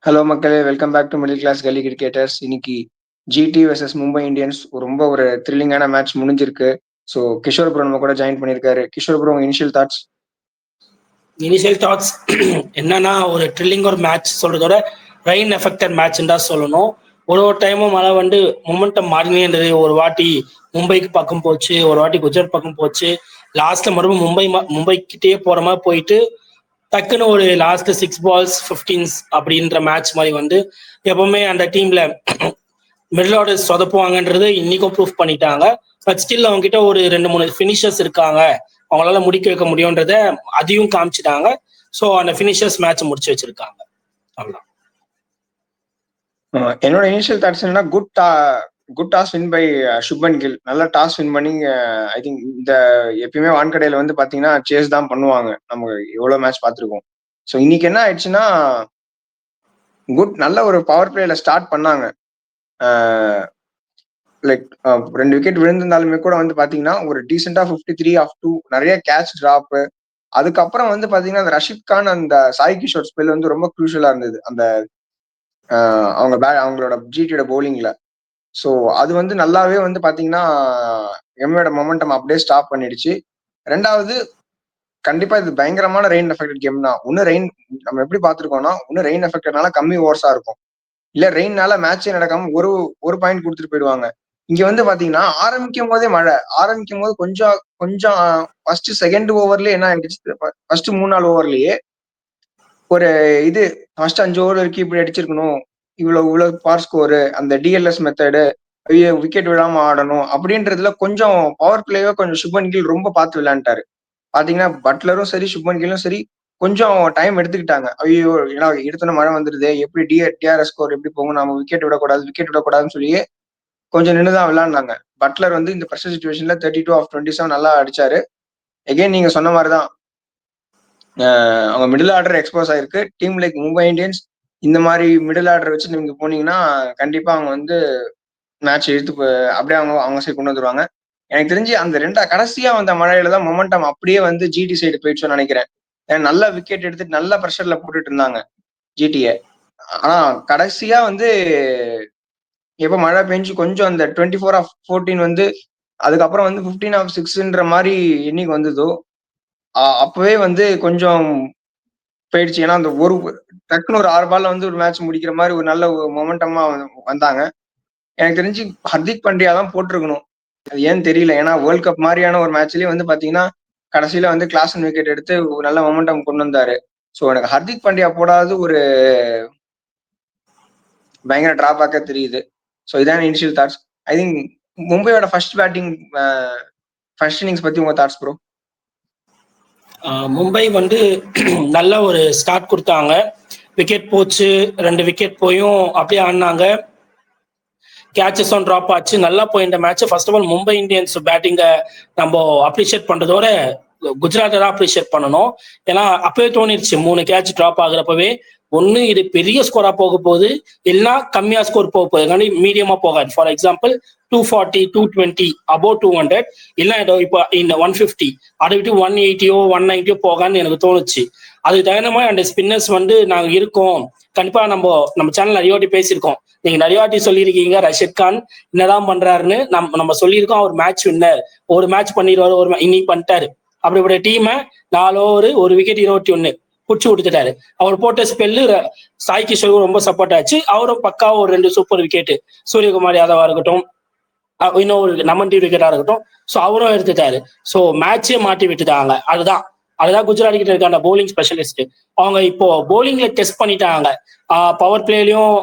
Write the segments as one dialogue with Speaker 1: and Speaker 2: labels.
Speaker 1: Hello மக்களே, welcome back to middle class gully cricketers. இன்னைக்கு GT versus Mumbai Indians ரொம்ப ஒரு த்ரில்லிங்கான மேட்ச் முடிஞ்சிருக்கு. ஸோ கிஷோர் ப்ரோ நம்ம கூட ஜாயின் பண்ணியிருக்காரு. Kishore bro, initial thoughts?
Speaker 2: என்னன்னா, ஒரு த்ரில்லிங் ஒரு மேட்ச் சொல்றதோட ரெயின் எஃபெக்டட் மேட்ச் தான் சொல்லணும். ஒரு டைமும் மழை வந்து மொமெண்டம் மாறினே இருந்தது. ஒரு வாட்டி மும்பைக்கு பக்கம் போச்சு, ஒரு வாட்டி குஜராத் பக்கம் போச்சு. லாஸ்ட்ல மறுபடியும் மும்பைக்கிட்டே போற மாதிரி போயிட்டு டக்குன்னு ஒரு லாஸ்ட் 6 balls 15s அப்படின்ற மேட்ச் மாதிரி வந்து எப்பவுமே அந்த டீம்ல மிடில் ஆர்டர் சொதப்புவாங்கன்றது இன்னைக்கும் ப்ரூஃப் பண்ணிட்டாங்க. பட் ஸ்டில் அவங்க கிட்ட ஒரு 2-3 ஃபினிஷர்ஸ் இருக்காங்க, அவங்களால முடிக்க வைக்க முடியும்ன்றத அதையும் காமிச்சிட்டாங்க. ஸோ அந்த ஃபினிஷர்ஸ் மேட்ச் முடிச்சு வச்சிருக்காங்க. அவ்வளோதான்
Speaker 1: என்னோட இனிஷியல் தாட்ஸ் என்னன்னா, good toss win by Shubman Gill. நல்லா டாஸ் வின் பண்ணி ஐ திங்க் இந்த எப்பயுமே வான்கடையில வந்து பாத்தீங்கன்னா சேஸ் தான் பண்ணுவாங்க, நம்ம எவ்வளவு மேட்ச் பார்த்துருக்கோம். ஸோ இன்னைக்கு என்ன ஆயிடுச்சுன்னா, நல்ல ஒரு பவர் பிளேல ஸ்டார்ட் பண்ணாங்க. லைக் 2 விக்கெட் விழுந்திருந்தாலுமே கூட வந்து பாத்தீங்கன்னா ஒரு டீசெண்டா 53 ஆஃப் 2, நிறைய கேட்ச் டிராப். அதுக்கப்புறம் வந்து பாத்தீங்கன்னா அந்த ரஷித் கான் அந்த சாய் கிஷோர் ஸ்பெல் வந்து ரொம்ப குரூஷியலா இருந்தது அந்த அவங்களோட ஜிடியோட பவுலிங்ல. ஸோ அது வந்து நல்லாவே வந்து பாத்தீங்கன்னா எம்ஐயோட மொமெண்டம் அப்படியே ஸ்டாப் பண்ணிடுச்சு. ரெண்டாவது, கண்டிப்பா இது பயங்கரமான ரெயின் எஃபெக்டட் கேம் தான். நம்ம எப்படி பார்த்திருக்கோம்னா, ரெயின் எஃபெக்டட்னால கம்மி ஓவர்ஸா இருக்கும், இல்ல ரெயின்னால மேட்சே நடக்காம ஒரு பாயிண்ட் கொடுத்துட்டு போயிடுவாங்க. இங்க வந்து பாத்தீங்கன்னா ஆரம்பிக்கும் போதே மழை, ஆரம்பிக்கும் போது கொஞ்சம் ஃபர்ஸ்ட் செகண்ட் ஓவர்லயே என்ன ஆயிடுச்சு, ஃபர்ஸ்ட் 3-4 ஓவர்லயே ஒரு இது ஃபர்ஸ்ட் 5 ஓவர் வரைக்கும் இப்படி அடிச்சிருக்கணும், இவ்வளவு பார் ஸ்கோரு, அந்த டிஎல்எஸ் மெத்தடு, விக்கெட் விழாம ஆடணும் அப்படின்றதுல கொஞ்சம் பவர் பிளேயோ கொஞ்சம் சுப்மன் கில் ரொம்ப பார்த்து விளையாண்டாரு. பாத்தீங்கன்னா பட்லரும் சரி சுப்மன் கில்லும் சரி கொஞ்சம் டைம் எடுத்துக்கிட்டாங்க. ஐயோ ஏன்னா எடுத்தோட மழை வந்துருது, எப்படி டிஆர்எஸ் ஸ்கோர் எப்படி போகும், நம்ம விக்கெட் விடக்கூடாதுன்னு சொல்லி கொஞ்சம் நின்றுதான் விளையாண்டாங்க. பட்லர் வந்து இந்த ப்ரெஷர் சுச்சுவேஷன்ல 32 ஆஃப் 27 நல்லா அடிச்சாரு. எகைன் நீங்க சொன்ன மாதிரிதான் அவங்க மிடில் ஆர்டர் எக்ஸ்போஸ் ஆயிருக்கு. டீம் லைக் மும்பை இந்தியன்ஸ் இந்த மாதிரி மிடில் ஆர்டர் வச்சு நீங்க போனீங்கன்னா கண்டிப்பா அவங்க வந்து மேட்ச் எடுத்து அப்படியே அவங்க சைடு கொண்டு வந்துருவாங்க. எனக்கு தெரிஞ்சு அந்த கடைசியா வந்த மழையில தான் மொமெண்டம் அப்படியே வந்து ஜிடி சைடு போயிடுச்சுன்னு நினைக்கிறேன். ஏன்னா நல்ல விக்கெட் எடுத்துட்டு நல்ல ப்ரெஷர்ல போட்டுட்டு இருந்தாங்க ஜிடிஏ. ஆனா கடைசியா வந்து எப்ப மழை பெஞ்சு கொஞ்சம் அந்த 24 ஆஃப் 14 வந்து அதுக்கப்புறம் வந்து 15 ஆஃப் 6ன்ற மாதிரி இன்னைக்கு வந்ததோ அப்பவே வந்து கொஞ்சம் போயிடுச்சு. ஏன்னா அந்த டக்குன்னு ஒரு 6 பால்ல வந்து ஒரு மேட்ச் முடிக்கிற மாதிரி ஒரு நல்ல மொமெண்டமா வந்தாங்க. எனக்கு தெரிஞ்சு ஹர்திக் பாண்டியா தான் போட்டிருக்கணும், அது ஏன்னு தெரியல. ஏன்னா வேர்ல்ட் கப் மாதிரியான ஒரு மேட்ச்லயே வந்து பாத்தீங்கன்னா கடைசியில வந்து கிளாஸ் விக்கெட் எடுத்து ஒரு நல்ல மொமெண்டம் கொண்டு வந்தாரு. ஸோ எனக்கு ஹர்திக் பாண்டியா போடாது ஒரு பயங்கர டிராபேக்கா தெரியுது. ஸோ இதான் இனிஷியல் தாட்ஸ். ஐ திங்க் மும்பையோட ஃபர்ஸ்ட் இன்னிங்ஸ் பத்தி உங்க தாட்ஸ் ப்ரோ?
Speaker 2: மும்பை வந்து நல்ல ஒரு ஸ்டார்ட் கொடுத்தாங்க. விக்கெட் போச்சு, 2 விக்கெட் போயும் அப்படியே ஆடினாங்க. கேட்சஸும் ட்ராப் ஆச்சு, நல்லா போயிருந்த match. First of all Mumbai Indians பேட்டிங்கை நம்ம அப்ரிஷியேட் பண்றதோட குஜராத்தை தான் அப்ரிஷியேட் பண்ணணும். ஏன்னா அப்பவே தோணிடுச்சு 3 கேட்ச் ட்ராப் ஆகுறப்பவே ஒன்று இது பெரிய ஸ்கோரா போக போகுது, இல்லைன்னா கம்மியா ஸ்கோர் போக போகுது, மீடியமா போகாது. ஃபார் எக்ஸாம்பிள் 240, 220, அபோவ் 200, இல்லை இப்போ இந்த 150, அதை விட்டு 180 190 போகான்னு எனக்கு தோணுச்சு. அதுக்கு தகுந்த மாதிரி அந்த ஸ்பின்னர்ஸ் வந்து நாங்கள் இருக்கோம். கண்டிப்பா நம்ம சேனல் நிறைய வாட்டி பேசியிருக்கோம், நீங்க நிறைய வாட்டி சொல்லியிருக்கீங்க ரஷித் கான் என்னதான் பண்றாருன்னு. நம்ம சொல்லியிருக்கோம் அவர் மேட்ச் வின்னர், ஒரு மேட்ச் பண்ணிடுவாரு, இன்னைக்கு பண்ணிட்டாரு. அப்படிப்பட்ட டீமை 4 ஓவர் 1 விக்கெட் 21 புடிச்சு கொடுத்துட்டாரு. அவர் போட்ட ஸ்பெல்லு சாய் கிஷோருக்கு ரொம்ப சப்போர்ட் ஆச்சு. அவரும் பக்காவும் ஒரு 2 சூப்பர் விக்கெட், சூரியகுமார் யாதவா இருக்கட்டும், இன்னொரு நமன் டி விக்கெட்டா இருக்கட்டும், ஸோ அவரும் எடுத்துட்டாரு. ஸோ மேட்சே மாட்டி விட்டுட்டாங்க. அதுதான் குஜராத் கிட்ட இருக்க அந்த பவுலிங் ஸ்பெஷலிஸ்ட். அவங்க இப்போ பவுலிங்ல டெஸ்ட் பண்ணிட்டாங்க. பவர் பிளேலயும்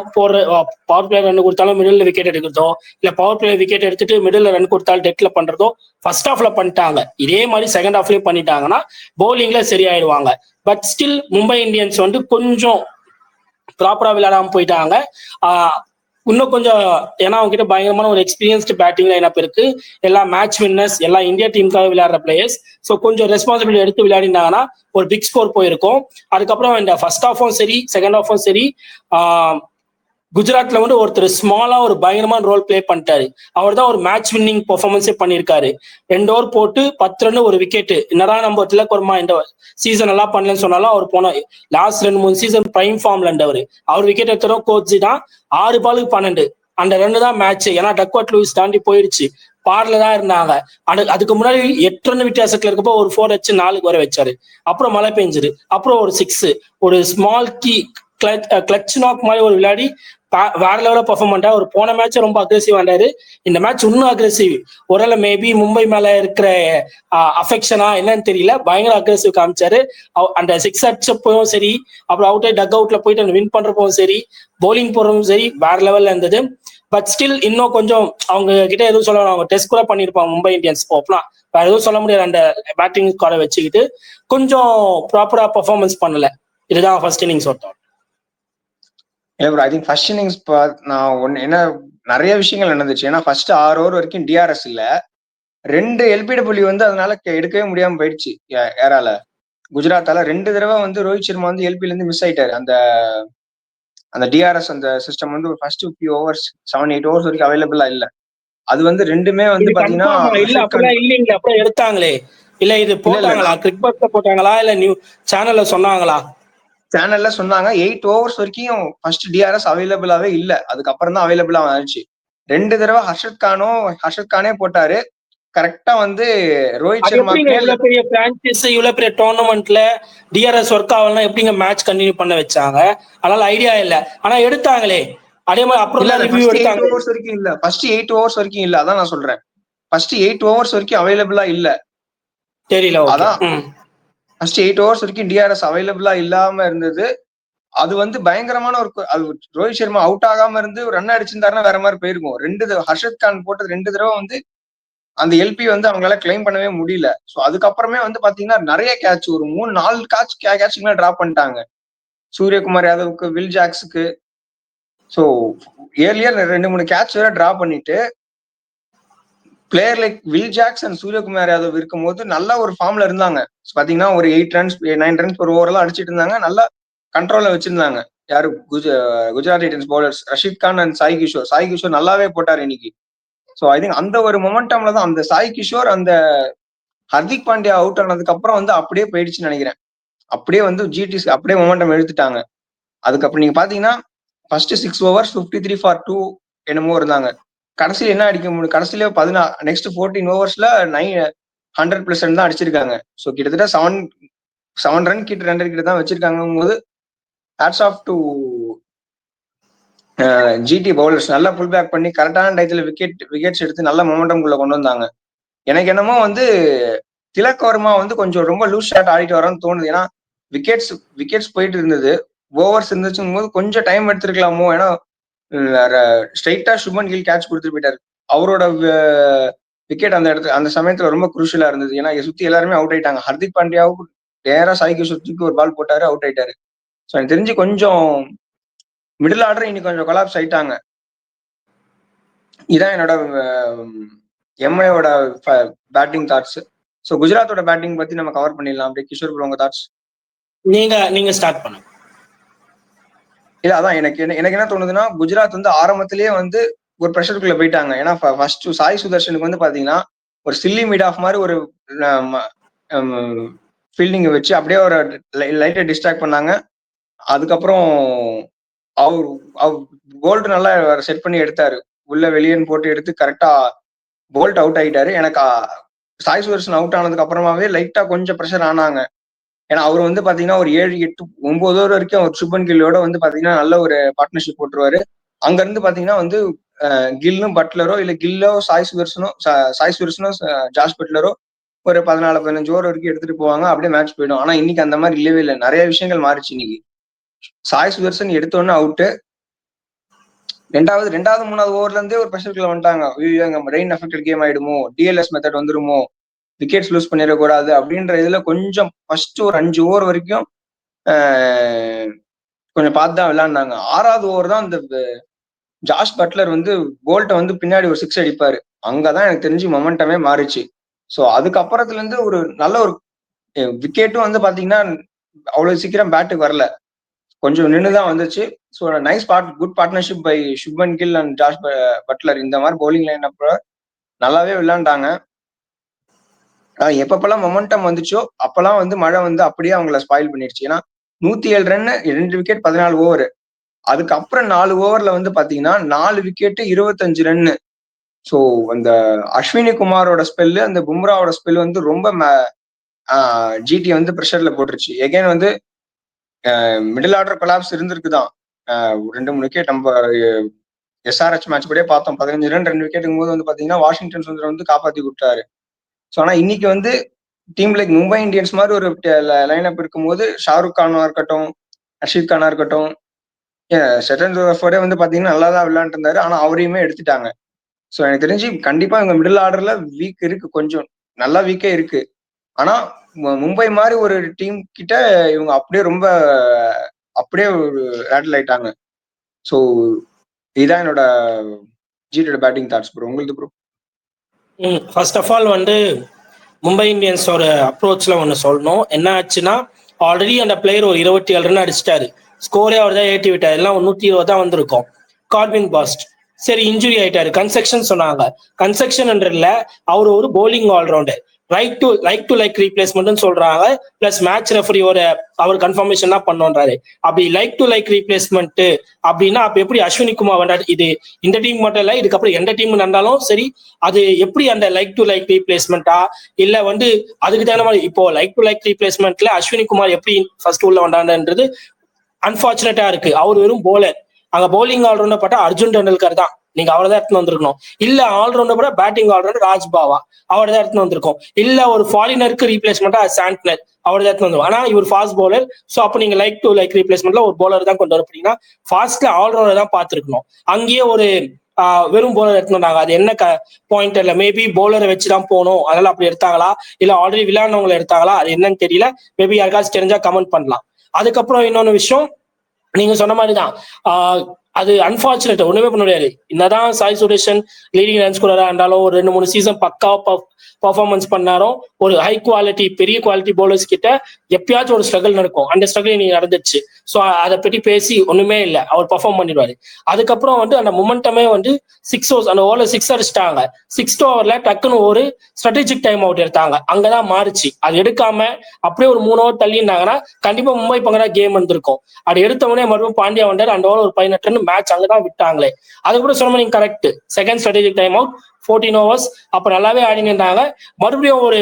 Speaker 2: பவர் பிளே ரன் கொடுத்தாலும் மிடில் விக்கெட் எடுக்கிறதோ, இல்ல பவர் பிளே விக்கெட் எடுத்துட்டு மிடில் ரன் கொடுத்தாலும் டெட்ல பண்றதோ ஃபர்ஸ்ட் ஹாஃப்ல பண்ணிட்டாங்க. இதே மாதிரி செகண்ட் ஹாஃப்லயும் பண்ணிட்டாங்கன்னா பவுலிங்ல சரியாயிடுவாங்க. பட் ஸ்டில் மும்பை இந்தியன்ஸ் வந்து கொஞ்சம் ப்ராப்பரா விளையாடாம போயிட்டாங்க. இன்னும் கொஞ்சம், ஏன்னா அவங்க கிட்ட பயங்கரமான ஒரு எக்ஸ்பீரியன்ஸ்டு பேட்டிங் லைனப் இருக்கு, எல்லா மேட்ச் வின்னர்ஸ், எல்லா இந்தியா டீமுக்காக விளையாடுற பிளேயர்ஸ். ஸோ கொஞ்சம் ரெஸ்பான்சிபிலிட்டி எடுத்து விளையாடினாங்கன்னா ஒரு பிக் ஸ்கோர் போயிருக்கும். அதுக்கப்புறம் இந்த ஃபர்ஸ்ட் ஹாஃபும் சரி செகண்ட் ஹாஃபும் சரி குஜராத்ல வந்து ஒருத்தர் ஸ்மாலா ஒரு பயங்கரமான ரோல் பிளே பண்ணிட்டாரு. அவர் தான் ஒரு மேட்ச் வின்னிங் பெர்ஃபார்மன்ஸே பண்ணியிருக்காரு. 2 ஓவர் போட்டு 10 ரன் ஒரு விக்கெட். என்னடா நம்ம திலக் வர்மா இந்த சீசன் நல்லா பண்ணலன்னு சொன்னாலும் அவர் போன லாஸ்ட் 2-3 சீசன் பிரைம் ஃபார்ம்ல இருந்தவர். அவர் விக்கெட் எடுத்ததும் கோச் தான் 6 பாலுக்கு 12 அந்த 2 தான் மேட்ச். ஏன்னா டக்வர்ட் லூயிஸ் தாண்டி போயிடுச்சு, பார்ல தான் இருந்தாங்க. அதுக்கு முன்னாடி 8 ரன் வித்தியாசத்துல இருக்கப்போ ஒரு 4 வச்சு 4க்கு வர வச்சாரு. அப்புறம் மழை பெஞ்சுது, அப்புறம் ஒரு 6, ஒரு ஸ்மால் கீ கிளச் நாக் மாதிரி ஒரு விளையாடி வேற லெவல பெர்ஃபார்ம் பண்ணா. ஒரு போன மேட்ச் ரொம்ப அக்ரெசிவ் ஆண்டாரு, இந்த மேட்ச் இன்னும் அக்ரெசிவ். ஒருவேளை மேபி மும்பை மேல இருக்கிற அஃபெக்ஷனா என்னன்னு தெரியல, பயங்கர அக்ரெசிவ் காமிச்சாரு. அந்த 6 அடிச்சப்பவும் சரி, அப்புறம் அவுட் டக் அவுட்ல போயிட்டு அந்த வின் பண்றப்பவும் சரி, பவுலிங் போறதும் சரி, வேற லெவல்ல இருந்தது. பட் ஸ்டில் இன்னும் கொஞ்சம் அவங்க கிட்ட எதுவும் சொல்லணும். அவங்க டெஸ்ட் கூட பண்ணிருப்பாங்க மும்பை இந்தியன்ஸ், போப்பலாம் வேற எதுவும் சொல்ல முடியாது. அந்த பேட்டிங் ஸ்குவாட வச்சுக்கிட்டு கொஞ்சம் ப்ராப்பரா பெர்ஃபார்மன்ஸ் பண்ணல. இதுதான் ஃபர்ஸ்ட் இன்னிங்ஸ் ஒருத்தவங்க.
Speaker 1: இல்ல bro, I think first innings நான் என்ன நிறைய விஷயங்கள் நடந்துச்சு. ஏன்னா ஃபர்ஸ்ட் 6 ஓவர் வரைக்கும் டிஆர்எஸ் இல்ல, 2 எல்பிடபிள்யூ வந்து அதனால எடுக்கவே முடியாம போயிடுச்சு ஏரால. குஜராத்தால 2 தடவை வந்து ரோஹித் சர்மா வந்து எல்பில இருந்து மிஸ் ஆயிட்டாரு. அந்த டிஆர்எஸ் அந்த சிஸ்டம் வந்து ஒரு ஃபர்ஸ்ட் 50 ஓவர்ஸ் 7-8 ஓவர்ஸ் வரைக்கும் அவைலபிளா இல்ல. அது வந்து ரெண்டுமே வந்து பாத்தீங்கன்னா
Speaker 2: இல்ல அப்படிலாம் இல்லீங்களா, அப்புறம் எடுத்தாங்களே. இல்ல இது போட்டாங்களா, கிரிக்பஸ்ல போட்டாங்களா இல்ல நியூ சேனல்ல சொன்னாங்களா?
Speaker 1: சேனல்ல சொன்னாங்க 8 ஓவர்ஸ் வரைக்கும் ஃபர்ஸ்ட் டிஆர்எஸ் அவைலபிளாவே இல்ல, அதுக்கப்புறம் தான் அவைலபிளா ஆச்சு. 2 தடவை ஹர்ஷத் கானே போட்டாரு. கரெக்டா வந்து ரோஹித் சர்மா
Speaker 2: இவ்வளவு பெரிய பிரான்சைஸ் இவ்வளவு பெரிய டோர்னமெண்ட்ல டிஆர்எஸ் ஒர்க் ஆகலாம், எப்படிங்க மேட்ச் கண்டினியூ பண்ண வச்சாங்க? அதனால ஐடியா இல்ல, ஆனா எடுத்தாங்களே. அதே மாதிரி அப்புறம் ரிவ்யூ எடுத்தாங்க.
Speaker 1: 8 ஓவர்ஸ் வரைக்கும் இல்ல, ஃபர்ஸ்ட் 8 ஓவர்ஸ் வரைக்கும் இல்ல, அதான் நான் சொல்றேன். ஃபர்ஸ்ட் 8 ஓவர்ஸ் வரைக்கும் அவைலபிளா இல்ல,
Speaker 2: தெரியல.
Speaker 1: அதான் ஃபர்ஸ்ட் 8 ஓவர்ஸ் வரைக்கும் டிஆர்எஸ் அவைலபிளா இல்லாம இருந்தது. அது வந்து பயங்கரமான ஒரு ரோஹித் சர்மா அவுட் ஆகாம இருந்து ரன் அடிச்சிருந்தாருன்னா வேற மாதிரி போயிருக்கும். ஹர்ஷத் கான் போட்டது 2 தடவை வந்து அந்த எல்பி வந்து அவங்களால கிளைம் பண்ணவே முடியல. ஸோ அதுக்கப்புறமே வந்து பாத்தீங்கன்னா நிறைய கேட்ச், ஒரு 3-4 கேட்சுக்கு மேல டிராப் பண்ணிட்டாங்க. சூரியகுமார் யாதவுக்கு, வில் ஜாக்ஸுக்கு. ஸோ ஏர்லியர் 2-3 கேட்ச் வேற டிராப் பண்ணிட்டு player like Will Jacks and Suryakumar Yadav இருக்கும் போது நல்ல ஒரு ஃபார்ம்ல இருந்தாங்க. பாத்தீங்கன்னா ஒரு 8 ரன்ஸ் 9 ரன்ஸ் ஒரு ஓவரெல்லாம் அடிச்சிட்டு இருந்தாங்க, நல்லா கண்ட்ரோல்ல வச்சிருந்தாங்க. யாரு Gujarat Titans bowlers Rashid Khan and Sai Kishore நல்லாவே போட்டார் இன்னைக்கு. ஸோ ஐ திங்க் அந்த ஒரு மொமெண்டம்ல தான் அந்த சாய் கிஷோர் அந்த ஹர்திக் பாண்டியா அவுட் ஆனதுக்கு அப்புறம் வந்து அப்படியே போயிடுச்சுன்னு நினைக்கிறேன். அப்படியே வந்து ஜிடிஸ் அப்படியே மொமெண்டம் எடுத்துட்டாங்க. அதுக்கப்புறம் நீங்க பாத்தீங்கன்னா ஃபர்ஸ்ட் 6 ஓவர்ஸ் 53 ஃபார் 2 என்னமோ இருந்தாங்க. கடைசியில் என்ன அடிக்க முடியும், கடைசியில 14 நெக்ஸ்ட் 14 ஓவர்ஸ்ல 100+ தான் அடிச்சிருக்காங்க. ஸோ கிட்டத்தட்ட 7 ரன் கிட்ட 2 கிட்ட தான் வச்சிருக்காங்க போது hats off to GT bowlers. நல்லா புல் பேக் பண்ணி கரெக்டான டயத்துல விக்கெட்ஸ் எடுத்து நல்ல மொமெண்டம் குள்ள கொண்டு வந்தாங்க. எனக்கு என்னமோ வந்து திலக் வர்மா வந்து கொஞ்சம் ரொம்ப லூஸ் ஷாட் ஆடிட்டு வரான்னு தோணுது. ஏன்னா விக்கெட்ஸ் போயிட்டு இருந்தது, ஓவர்ஸ் இருந்துச்சுங்கும் போது கொஞ்சம் டைம் எடுத்துருக்கலாமோ. ஏன்னா ஸ்ட்ரைட்டா சுமன் கில் கேட்ச் கொடுத்துட்டு போயிட்டாரு. அவரோட விக்கெட் அந்த இடத்துல அந்த சமயத்துல ரொம்ப குரூஷியலா இருந்தது. ஏன்னா சுத்தி எல்லாருமே அவுட் ஆயிட்டாங்க. ஹர்திக் பாண்டியாவுக்கு நேரா சாய் கிஷோர் ஒரு பால் போட்டாரு, அவுட் ஆயிட்டாரு. ஸோ எனக்கு தெரிஞ்சு கொஞ்சம் மிடில் ஆர்டர் இன்னைக்கு கொஞ்சம் கொலாப்ஸ் ஆயிட்டாங்க. இதான் என்னோட எம்ஐயோட பேட்டிங் தாட்ஸ். ஸோ குஜராத்தோட பேட்டிங் பத்தி நம்ம கவர் பண்ணிடலாம். அப்படியே கிஷோர் ப்ரோ உங்க தாட்ஸ்.
Speaker 2: நீங்க ஸ்டார்ட் பண்ணுங்க.
Speaker 1: இல்ல அதான் எனக்கு என்ன தோணுதுன்னா, குஜராத் வந்து ஆரம்பத்திலேயே வந்து ஒரு ப்ரெஷருக்குள்ள போயிட்டாங்க. ஏன்னா ஃபர்ஸ்ட் சாய் சுதர்ஷனுக்கு வந்து பாத்தீங்கன்னா ஒரு சில்லி மிட் ஆஃப் மாதிரி ஒரு ஃபீல்டிங் வச்சு அப்படியே ஒரு லைட்டை டிஸ்ட்ராக்ட் பண்ணாங்க. அதுக்கப்புறம் அவர் போல்ட் நல்லா செட் பண்ணி எடுத்தாரு, உள்ள வெளியேன்னு போட்டு எடுத்து கரெக்டா போல்ட் அவுட் ஆகிட்டாரு. எனக்கு சாய் சுதர்ஷன் அவுட் ஆனதுக்கு அப்புறமாவே லைட்டா கொஞ்சம் ப்ரெஷர் ஆனாங்க. ஏன்னா அவர் வந்து பாத்தீங்கன்னா ஒரு 7, 8, 9 ஓவர் வரைக்கும் ஒரு சுபன் கில்லோட வந்து பாத்தீங்கன்னா நல்ல ஒரு பார்ட்னர்ஷிப் போட்டுருவாரு. அங்க இருந்து பாத்தீங்கன்னா வந்து கில்லும் பட்லரோ இல்ல கில்லோ சாய் சுதர்ஷனோ ஜாஸ் பட்லரோ ஒரு 14-15 ஓவர் வரைக்கும் எடுத்துட்டு போவாங்க, அப்படியே மேட்ச் போயிடும். ஆனா இன்னைக்கு அந்த மாதிரி இல்லவே இல்லை, நிறைய விஷயங்கள் மாறிச்சு இன்னைக்கு. சாய் சுதர்ஷன் எடுத்தோன்னு அவுட்டு, ரெண்டாவது 3வது ஓவர்ல இருந்தே ஒரு ப்ரெஷருக்குள்ள வந்துட்டாங்க. ரெயின் அஃபெக்டட் கேம் ஆயிடுமோ, டிஎல்எஸ் மெத்தட் வந்துருமோ, விக்கெட்ஸ் லூஸ் பண்ணிடக்கூடாது அப்படின்ற இதுல கொஞ்சம் ஃபர்ஸ்ட் ஒரு 5 ஓவர் வரைக்கும் கொஞ்சம் பார்த்து தான் விளையாடினாங்க. 6வது ஓவர் தான் அந்த ஜாஸ் பட்லர் வந்து போல்ட்டை வந்து பின்னாடி ஒரு 6 அடிப்பாரு. அங்கதான் எனக்கு தெரிஞ்சு மொமெண்டமே மாறிச்சு. ஸோ அதுக்கப்புறத்துல இருந்து ஒரு நல்ல ஒரு விக்கெட்டும் வந்து பாத்தீங்கன்னா அவ்வளவு சீக்கிரம் பேட்டுக்கு வரல. கொஞ்சம் நின்றுதான் வந்துச்சு. So nice good partnership by Shubman Gill and Jos Buttler. இந்த மாதிரி பவுலிங் லைன் அப்ப நல்லாவே விளையாண்டாங்க. எப்பப்பெல்லாம் மொமெண்டம் வந்துச்சோ அப்பெல்லாம் வந்து மழை வந்து அப்படியே அவங்கள ஸ்பாயில் பண்ணிடுச்சு. ஏன்னா 107 ரன் 2 விக்கெட் 14 ஓவர். அதுக்கப்புறம் 4 ஓவர்ல வந்து பாத்தீங்கன்னா 4 விக்கெட் 25 ரன். ஸோ அந்த அஸ்வினி குமாரோட ஸ்பெல்லு அந்த பும்ராவோட ஸ்பெல் வந்து ரொம்ப ஜிடி வந்து ப்ரெஷர்ல போட்டுருச்சு. எகைன் வந்து மிடில் ஆர்டர் கொலாப்ஸ் இருந்திருக்குதான். 2-3 விக்கெட் நம்ம எஸ்ஆர்ஹெச் மேட்ச் கூட பார்த்தோம். 15 ரன் 2 விக்கெட்டுக்கும் போது வந்து பாத்தீங்கன்னா வாஷிங்டன் சுந்தரம் வந்து காப்பாத்தி கொடுத்தாரு. ஸோ ஆனா இன்னைக்கு வந்து டீம் லைக் மும்பை இந்தியன்ஸ் மாதிரி ஒரு லைன் அப் இருக்கும்போது ஷாருக் கானா இருக்கட்டும், ரஷீத் கானா இருக்கட்டும், செட்டன் ஜோசஃபோட வந்து பாத்தீங்கன்னா நல்லா தான் விளையாண்டு இருந்தாரு. ஆனா அவரையுமே எடுத்துட்டாங்க. ஸோ எனக்கு தெரிஞ்சு கண்டிப்பா இவங்க மிடில் ஆர்டர்ல வீக் இருக்கு, கொஞ்சம் நல்லா வீக்கே இருக்கு. ஆனா மும்பை மாதிரி ஒரு டீம் கிட்ட இவங்க அப்படியே ஒரு ரேட்டில் ஆயிட்டாங்க. ஸோ இதுதான் என்னோட ஜிடியோட பேட்டிங் தாட்ஸ் ப்ரோ. உங்களுக்கு ப்ரோ?
Speaker 2: ஃபர்ஸ்ட் ஆஃப் ஆல் வந்து மும்பை இந்தியன்ஸோட அப்ரோச்ல ஒன்று சொல்லணும். என்ன ஆச்சுன்னா, ஆல்ரெடி அந்த பிளேயர் ஒரு 27 ரன் அடிச்சிட்டாரு. ஸ்கோரே அவர் தான் ஏற்றி விட்டார். எல்லாம் 120 தான் வந்திருக்கும். கார்வின் பாஸ்ட் சரி இன்ஜுரி ஆயிட்டாரு. கன்ஸ்ட்ரக்ஷன் சொன்னாங்க. கன்ஸ்ட்ரக்ஷன்ன்றதுல அவர் ஒரு bowling allrounder. Right to like replacement சொல்றாங்க. பிளஸ் மேட்ச் ரெஃபரி அவர் கன்ஃபர்மேஷன் தான் பண்ணோன்றாரு. அப்படி லைக் டு லைக் ரீப்ளேஸ்மெண்ட் அப்படின்னா அப்ப எப்படி அஸ்வினி குமார் வந்தாரு? இது இந்த டீம் மட்டும் இல்ல, இதுக்கப்புறம் எந்த டீம் நடந்தாலும் சரி, அது எப்படி அந்த லைக் டு லைக் ரீப்ளேஸ்மெண்டா இல்ல வந்து அதுக்கு தகுந்த மாதிரி இப்போ லைக் டு லைக் ரீப்ளேஸ்மெண்ட்ல அஸ்வினி குமார் எப்படி ஃபர்ஸ்ட் உள்ள வந்தான்றது அன்பார்ச்சுனேட்டா இருக்கு. அவர் வெறும் போலர். அங்க பவுலிங் ஆல்ரவுண்டர் பார்த்தா அர்ஜுன் டெண்டுல்கர் தான். நீங்க அவரை தான் எடுத்துன்னு வந்திருக்கணும். இல்ல ஆல்ரவுண்டர் கூட பேட்டிங் ஆல்ரவுண்டர் ராஜ்பாவா அவரை தான் எடுத்துன்னு வந்திருக்கோம். இல்ல ஒரு ஃபாரினருக்கு ரீப்ளேஸ்மெண்டா சாண்ட்னர் அவரை தான் எடுத்துன்னு வந்திருக்கோம். ஆனா இவர் ஃபாஸ்ட் பவுலர். ஸோ அப்போ நீங்க லைக் டு லைக் ரீப்ளேஸ்மெண்ட்ல ஒரு பவுலர் தான் கொண்டு வரப்பீங்கன்னா ஃபாஸ்ட்ல ஆல்ரவுண்டர் தான் பார்த்துருக்கணும். அங்கேயே ஒரு வெறும் பவுலர் எடுத்துன்னு வந்தாங்க. அது என்ன பாயிண்ட் இல்லை. மேபி பவுலரை வச்சுதான் போகணும், அதனால அப்படி எடுத்தாங்களா இல்ல ஆல்ரெடி விளையாடுனவங்களை எடுத்தாங்களா, அது என்னன்னு தெரியல. மேபி யாருக்காச்சும் தெரிஞ்சா கமெண்ட் பண்ணலாம். அதுக்கப்புறம் இன்னொன்னு விஷயம், நீங்க சொன்ன மாதிரிதான் அது அன்பார்ச்சுனேட், ஒண்ணுமே பண்ண முடியாது. என்னதான் சாய் சுரேஷன் லீடிங் ரன் ஸ்கோரரா இருந்தாலும் ஒரு 2-3 சீசன் பக்கா பர்ஃபார்மன்ஸ் பண்ணாலும் ஒரு ஹை குவாலிட்டி பெரிய குவாலிட்டி பவுலர்ஸ் கிட்ட எப்பயாச்சும் ஒரு ஸ்ட்ரகிள் நடக்கும். அந்த ஸ்ட்ரகிள் நீங்க நடந்துச்சு. ஸோ அதை பற்றி பேசி ஒண்ணுமே இல்லை, அவர் பர்ஃபார்ம் பண்ணிடுவாரு. அதுக்கப்புறம் வந்து அந்த மொமெண்டமே வந்து 6 ஓவர்ஸ் அந்த ஓவர்ல 6 அடிச்சிட்டாங்க. 6th ஓவர்ல டக்குன்னு ஒரு ஸ்ட்ராட்டஜிக் டைம் அவுட் எடுத்தாங்க. அங்கதான் மாறிச்சு. அது எடுக்காம அப்படியே ஒரு 3 ஓவர் தள்ளினாங்கன்னா கண்டிப்பா மும்பை பங்கடா கேம் வந்திருக்கும். அது எடுத்தவொடனே மறுபடியும் பாண்டியா வந்தார். அந்த ஓவர் ஒரு 18 ரன் மேட்ச் அங்கதான் விட்டாங்களே. அது கூட சொன்ன நீங்க correct. Second strategic time out 14 overs அப்ப நல்லாவே ஆடினாங்க. மறுபடியும் ஒரு